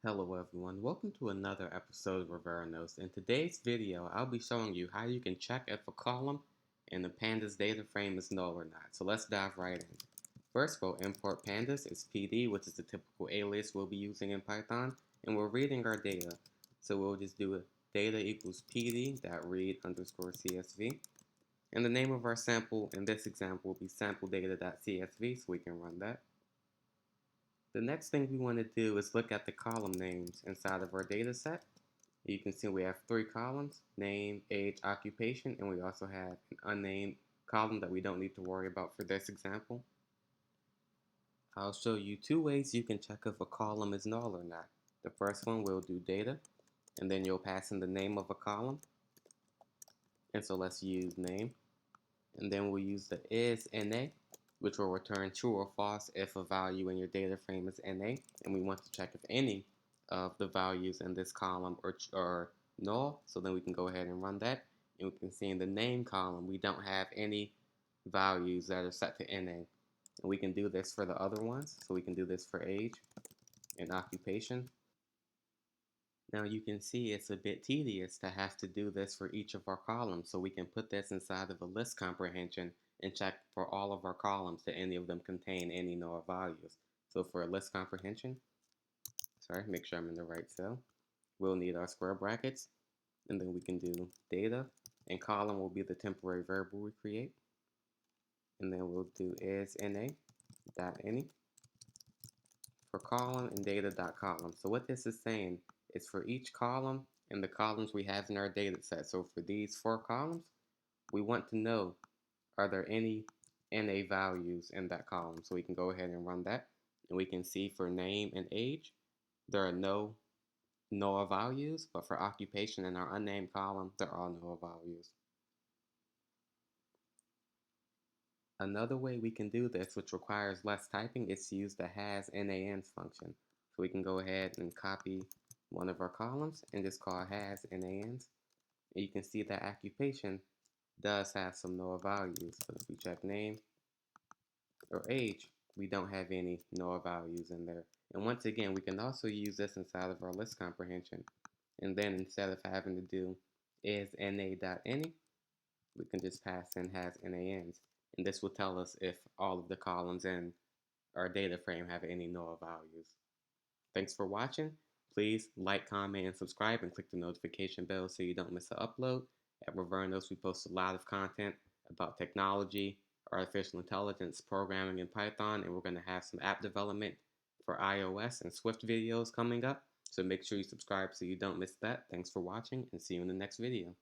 Hello everyone, welcome to another episode of Riveranos. In today's video, I'll be showing you how you can check if a column in the pandas data frame is null or not. So let's dive right in. First, we'll import pandas as PD, which is the typical alias we'll be using in Python, and we're reading our data. So we'll just do data equals PD.read underscore CSV. And the name of our sample in this example will be sample data.csv, so we can run that. The next thing we want to do is look at the column names inside of our data set. You can see we have three columns: name, age, occupation, and we also have an unnamed column that we don't need to worry about for this example. I'll show you two ways you can check if a column is null or not. The first one, we'll do data, and then you'll pass in the name of a column. And so let's use name. And then we'll use the is.na, which will return true or false if a value in your data frame is NA, and we want to check if any of the values in this column are null. So then we can go ahead and run that, and we can see in the name column we don't have any values that are set to NA. And we can do this for the other ones. So we can do this for age and occupation. Now you can see it's a bit tedious to have to do this for each of our columns, so we can put this inside of a list comprehension and check for all of our columns that any of them contain any null values. So for a list comprehension, make sure I'm in the right cell, we'll need our square brackets, and then we can do data, and column will be the temporary variable we create, and then we'll do is.na.any for column and data.column. So what this is saying is for each column and the columns we have in our data set. So for these four columns, we want to know, are there any NA values in that column? So we can go ahead and run that. And we can see for name and age, there are no null values, but for occupation in our unnamed column, there are null values. Another way we can do this, which requires less typing, is to use the has_nans function. So we can go ahead and copy one of our columns and just call has_nans. And you can see that occupation does have some null values. So if we check name or age, we don't have any null values in there. And once again, we can also use this inside of our list comprehension. And then instead of having to do is.na.any, we can just pass in has_nans. And this will tell us if all of the columns in our data frame have any null values. Thanks for watching. Please like, comment, and subscribe, and click the notification bell so you don't miss an upload. At Revernos, we post a lot of content about technology, artificial intelligence, programming in Python, and we're going to have some app development for iOS and Swift videos coming up. So make sure you subscribe so you don't miss that. Thanks for watching, and see you in the next video.